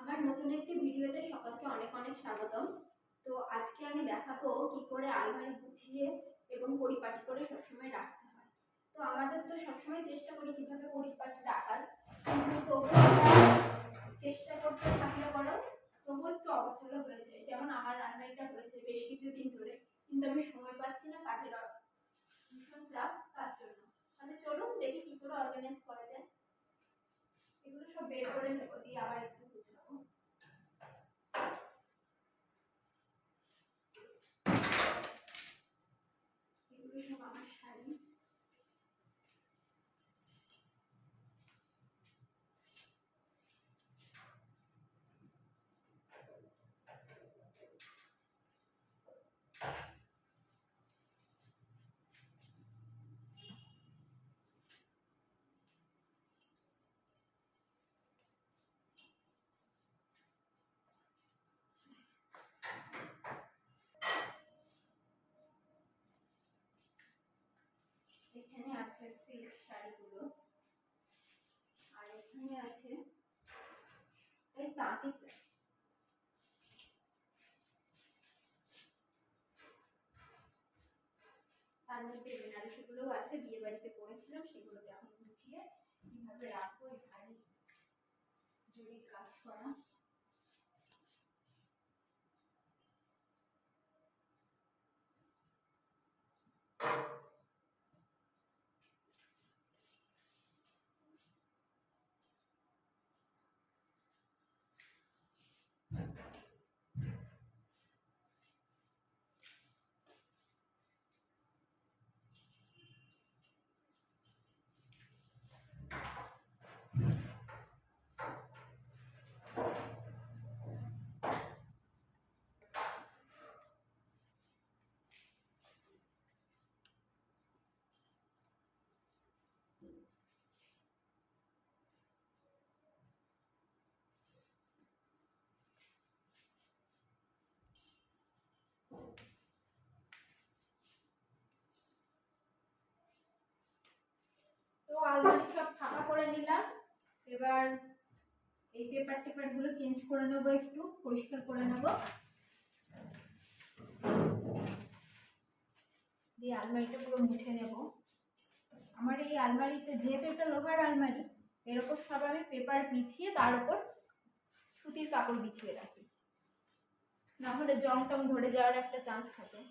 আমার নতুন একটি ভিডিওতে সকলকে অনেক অনেক স্বাগতম। তো আজকে আমি দেখাবো কি করে আলমারি গুছিয়ে এবং পরিপাটি করে সবসময় রাখতে হয়। তো আমাদের তো সবসময় চেষ্টা করি কিভাবে পরিপাটি রাখার, কিন্তু তবু চেষ্টা করতে থাকলে বড় তবু একটু অগোছালো হয়ে যায়। যেমন আমার আলমারিটা হয়েছে বেশ কিছুদিন ধরে, কিন্তু আমি সময় পাচ্ছি না, কাজের ভীষণ চাপ, তার জন্য। তাহলে চলুন দেখি কি করে অর্গানাইজ করা যায়। এগুলো সব বের করে নেবো, দিয়ে আবার একটু গুছাবো। এগুলো সব আমার শাড়ি। এখানে আছে সিল্ক শাড়িগুলো, আর এখানে আছে এই তাঁতি। তার মধ্যে বেনারসিগুলোও আছে, বিয়ে বাড়িতে পরেছিলাম, সেগুলোকে এখন গুছিয়ে কিভাবে রাখবো। এই ভারী জরির কাজ করা। তো আলমারি সব ফাঁকা করে নিলাম। এবার এই পেপার গুলো চেঞ্জ করে নেবো, একটু পরিষ্কার করে নেবো, দিয়ে আলমারিটা পুরো মুছে নেব। আমার এই আলমারিতে, যেহেতু এটা লোহার আলমারি, এর ওপর সব আমি পেপার বিছিয়ে তার উপর সুতির কাপড় বিছিয়ে রাখি, নাহলে জং টং ধরে যাওয়ার একটা চান্স থাকে।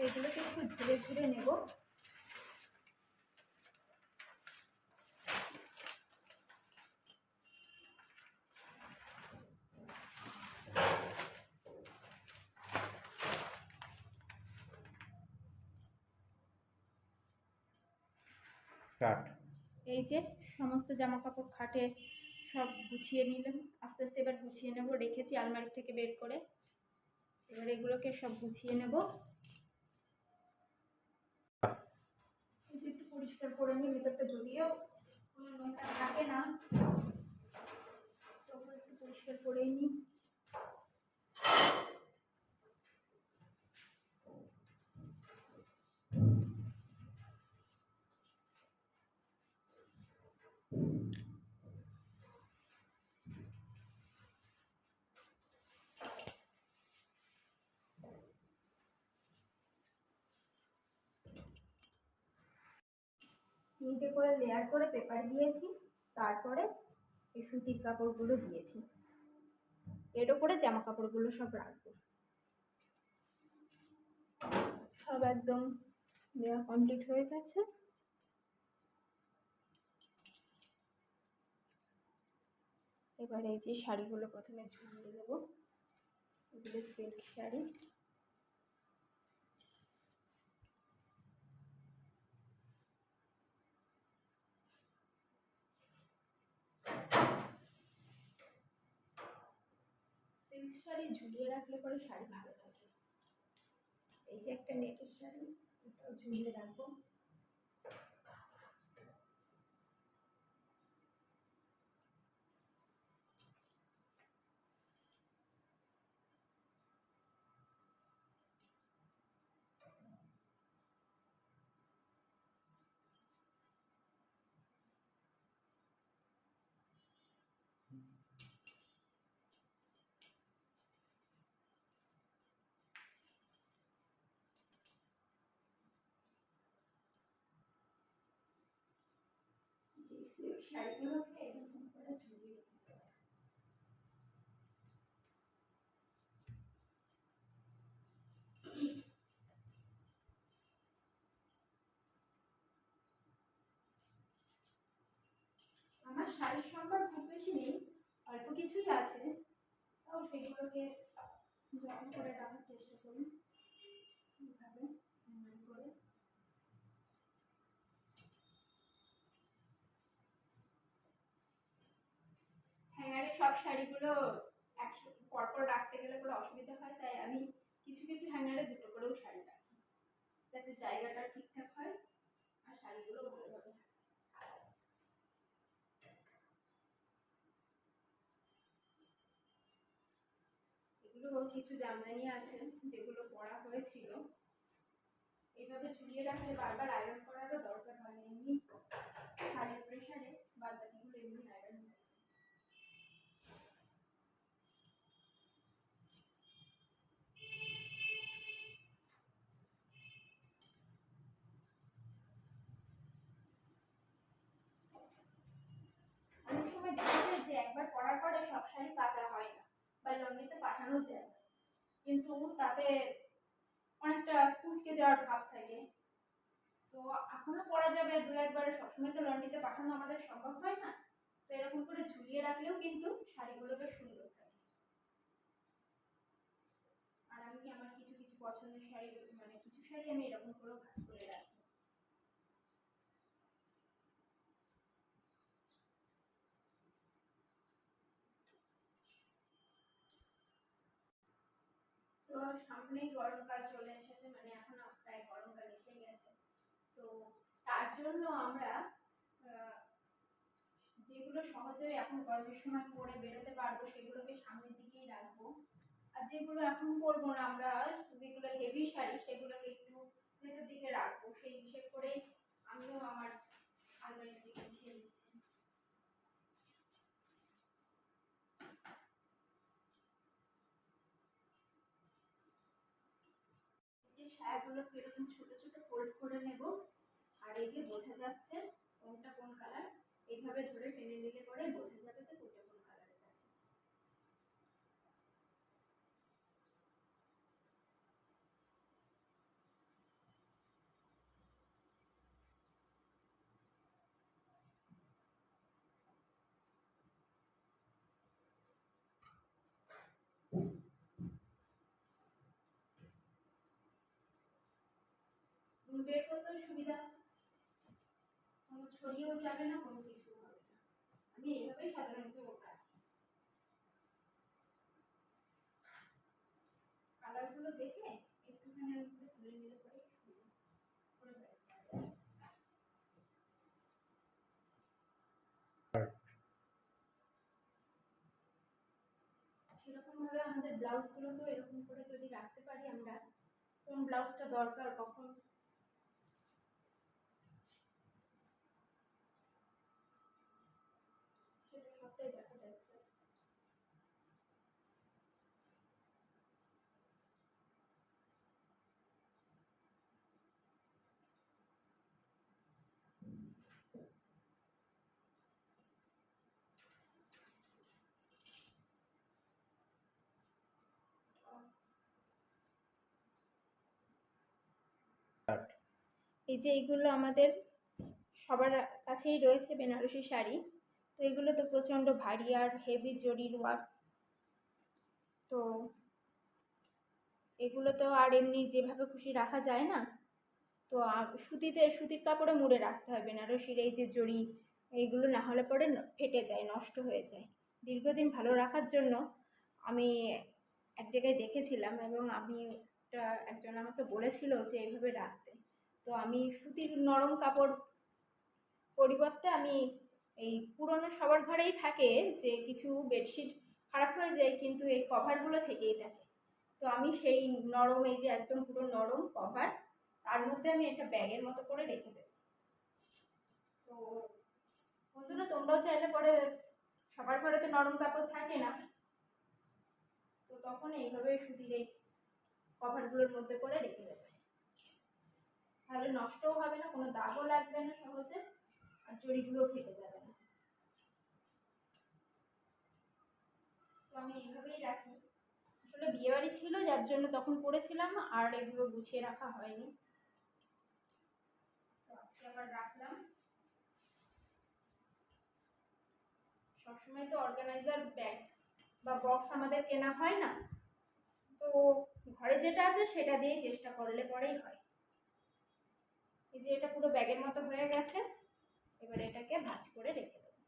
এগুলোকে একটু ঝুড়ে ঝুড়ে নেব। এই যে সমস্ত জামা কাপড় খাটে সব গুছিয়ে নিলাম, আস্তে আস্তে এবার গুছিয়ে নেব। রেখেছি আলমারি থেকে বের করে, এবার এগুলোকে সব গুছিয়ে নেব। একটু পরিষ্কার করে নিই ভেতরটা, যদিও কোনো নোংরা থাকে না, তবু একটু পরিষ্কার করে নিই। তিনটে করে লেয়ার করে পেপার দিয়েছি, তারপরে এই সুতির কাপড়গুলো দিয়েছি, এর উপরে জামা কাপড়গুলো সব রাখবো। সব একদম দেওয়া কমপ্লিট হয়ে গেছে। এবার এই যে শাড়িগুলো প্রথমে ঝুলিয়ে দেবো, এগুলো সিল্ক শাড়ি। সিল্ক শাড়ি ঝুলিয়ে রাখলে পরে শাড়ি ভালো থাকে। এই যে একটা নেটের শাড়ি, এটাও ঝুলিয়ে রাখবো। শাড়িগুলোকে এরকম করে ঝুলিয়ে দিতে হবে। আমার শাড়ির সম্ভার খুব বেশি নেই, অল্প কিছুই আছে, তাও সেগুলোকে যত্ন করে রাখার চেষ্টা করি এইভাবে করে। হ্যাঙ্গারে সব শাড়িগুলো একসাথে পরপর রাখতে গেলে কোনো অসুবিধা হয়, তাই আমি কিছু কিছু হ্যাঙ্গারে দুটো করেও শাড়ি রাখি, যাতে জায়গাটা ঠিকঠাক হয় আর শাড়িগুলো ভালোভাবে থাকে। এগুলো কিছু জামদানি আছে যেগুলো পরা হয়েছিল, এইভাবে ঝুলিয়ে রাখলে বারবার আয়রন করারও দরকার হয় না, এমনি শাড়ির প্রেশারে বাদ বাকিগুলো এমনি আয়রন হয়েছে। অনেক সময় দেখা যায় যে একবার পরার পরে সব শাড়ি কাচা হয় না বা লন্ড্রিতে পাঠানো যায় না, কিন্তু তাতে অনেকটা কুচকে যাওয়ার ভাব থাকে। তো এখনো পরা যাবে দু একবারে, সবসময় তো লন্ড্রিতে পাঠানো আমাদের সম্ভব হয় না, তো এরকম করে ঝুলিয়ে রাখলেও কিন্তু শাড়িগুলো বেশ সুন্দর থাকে। আর আমি আমার কিছু কিছু পছন্দের শাড়ি, মানে কিছু শাড়ি আমি এরকম করেও ভাঁজ করে রাখি। তো সামনেই গরমকাল চলে এসেছে, মানে এখন প্রায় গরমকাল এসে গেছে, তো তার জন্য আমরা যেগুলো সহজে এখন গরমের সময় পরে বেরোতে পারবো সেগুলোকে সামনের দিকেই রাখবো, আর যেগুলো এখন পরবো না আমরা, যেগুলো হেভি শাড়ি সেগুলোকে একটু ভেতর দিকে রাখবো, সেই হিসেব করেই আমিও আমার আলমারিটাকে গুছিয়ে দিচ্ছি। যে শাড়িগুলোকে এরকম ছোট ছোট ফোল্ড করে নেব, আর এই যে বোঝা যাচ্ছে কোনটা কোন কালার, এইভাবে ধরে টেনে নিলে পরে বোঝা যাবে যে কোনটা কোন কালারের আছে। বের করতেও সুবিধা, কোনো ছড়িয়েও যাবে না, কোনো কিছু হবে না। আমি এইভাবেই সাধারণত রাখি। কালারগুলো দেখে একটুখানি তুলে নিলে পরে সেরকম ভাবে আমাদের ব্লাউজগুলোকেও এরকম করে যদি রাখতে পারি আমরা, কোন ব্লাউজটা দরকার কখন সেটা সবটাই দেখা যাচ্ছে। এই যে এইগুলো আমাদের সবার কাছেই রয়েছে বেনারসি শাড়ি, তো এগুলো তো প্রচণ্ড ভারী আর হেভি জরির ওয়ার্ক, তো এগুলো তো আর এমনি যেভাবে খুশি রাখা যায় না, তো সুতির কাপড়ে মুড়ে রাখতে হয় বেনারসির এই যে জরি, এইগুলো না হলে পরে ফেটে যায়, নষ্ট হয়ে যায়। দীর্ঘদিন ভালো রাখার জন্য আমি এক জায়গায় দেখেছিলাম, এবং আমি একজন আমাকে বলেছিল যে এইভাবে রাখতে, তো আমি সুতির নরম কাপড় পরিবর্তে আমি এই পুরনো সবার ঘরেই থাকে যে কিছু বেডশিট খারাপ হয়ে যায় কিন্তু এই কভারগুলো থেকেই থাকে, তো আমি সেই নরম, এই যে একদম পুরো নরম কভার, তার মধ্যে আমি একটা ব্যাগের মতো করে রেখে দেবো। তো বন্ধুরা তোমরাও চাইলে পরে, সবার ঘরে তো নরম কাপড় থাকে না, তো তখন এইভাবে সুতির এই কভারগুলোর মধ্যে করে রেখে দেবে, তাহলে নষ্টও হবে না, কোনো দাগও লাগবে না সহজে, আর জড়িগুলোও ফেটে যাবে না। আমি এইভাবেই রাখি। আসলে বিয়েবাড়ি ছিল যার জন্য তখন পরেছিলাম, আর এগুলো গুছিয়ে রাখা হয়নি। তো আজকে আবার রাখলাম। সবসময় তো অর্গানাইজার ব্যাগ বা বক্স আমাদের কেনা হয় না, তো ঘরে যেটা আছে সেটা দিয়েই চেষ্টা করলে পরেই হয়। এই যে এটা পুরো ব্যাগের মতো হয়ে গেছে, এবার এটাকে ভাঁজ করে রেখে দেবো।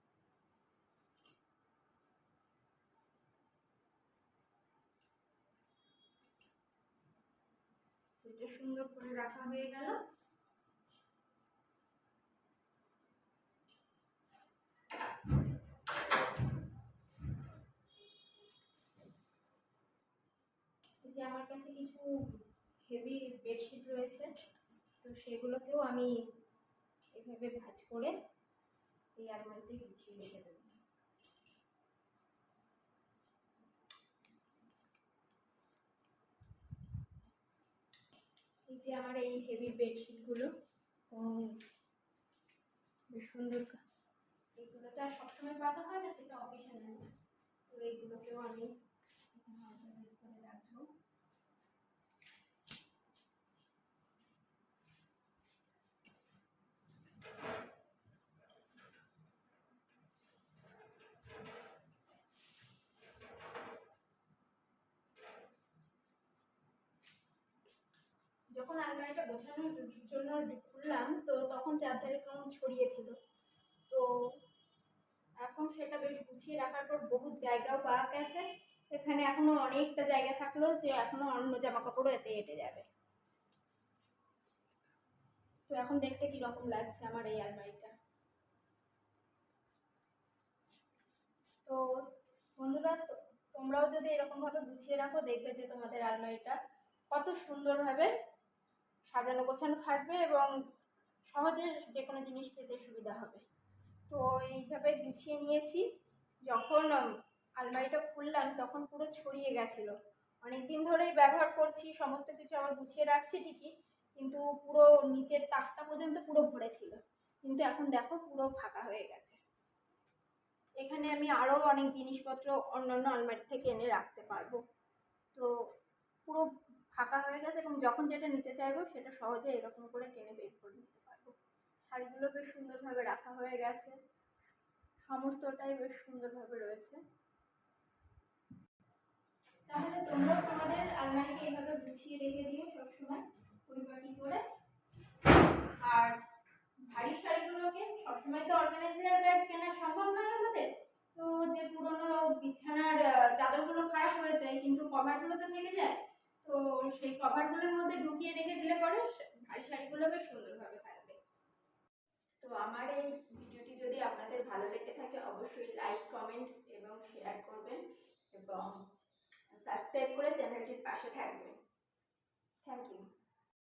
এটা সুন্দর করে রাখা হয়ে গেল। যে আমার কাছে কিছু হেভি বেডশিট রয়েছে, তো সেগুলোকেও আমি এভাবে ভাঁজ করে এই আলমারিতে গুছিয়ে রেখে দেবো। এই যে আমার এই হেভি বেডশিটগুলো বেশ সুন্দর, এগুলো তো আর সবসময় পাতা হয় না, সেটা অকেশনাল। তো এইগুলোকেও আমি অর্গানাইজ করে রাখবো। যখন আলমারিটা গোছানোর জন্য খুললাম, তো তখন চারধারে কেমন ছড়িয়েছিল, তো এখন সেটা বেশ গুছিয়ে রাখার পর বহুত জায়গাও পাওয়া গেছে। এখানে এখনো অনেকটা জায়গা থাকলো যে এখনো অন্য জামা কাপড়ও এতে এঁটে যাবে। তো এখন দেখতে কি রকম লাগছে আমার এই আলমারিটা। তো বন্ধুরা, তোমরাও যদি এরকম ভাবে গুছিয়ে রাখো, দেখবে যে তোমাদের আলমারিটা কত সুন্দরভাবে সাজানো গোছানো থাকবে এবং সহজে যে কোনো জিনিস পেতে সুবিধা হবে। তো এইভাবে গুছিয়ে নিয়েছি। যখন আলমারিটা খুললাম তখন পুরো ছড়িয়ে গেছিল। অনেকদিন ধরেই ব্যবহার করছি, সমস্ত কিছু আমার গুছিয়ে রাখছি ঠিকই, কিন্তু পুরো নিচের তাকটা পর্যন্ত পুরো ভরে ছিল, কিন্তু এখন দেখো পুরো ফাঁকা হয়ে গেছে। এখানে আমি আরও অনেক জিনিসপত্র অন্যান্য আলমারি থেকে এনে রাখতে পারবো। তো পুরো ফাঁকা হয়ে গেছে এবং যখন যেটা নিতে চাইবো সেটা সহজে এরকম করে টেনে বের করে নিতে পারবো। শাড়িগুলো বেশ সুন্দরভাবে রাখা হয়ে গেছে, সমস্তটাই বেশ সুন্দরভাবে রয়েছে। তাহলে তোমরাও তোমাদের আলমারিকে এইভাবে গুছিয়ে রেখে দিও সবসময় পরিপাটি করে। আর ভারী শাড়িগুলোকে সবসময় তো অর্গানাইজার ব্যাগ কেনা সম্ভব নয় আমাদের, তো যে পুরোনো বিছানার চাদরগুলো খারাপ হয়ে যায় কিন্তু কভারগুলো তো থেকে যায়, তো সেই কভারগুলোর মধ্যে ঢুকিয়ে রেখে দিলে পরে ভারী শাড়িগুলো বেশ সুন্দরভাবে থাকবে। তো আমার এই ভিডিওটি যদি আপনাদের ভালো লেগে থাকে, অবশ্যই লাইক, কমেন্ট এবং শেয়ার করবেন এবং সাবস্ক্রাইব করে চ্যানেলটির পাশে থাকবেন। Thank you.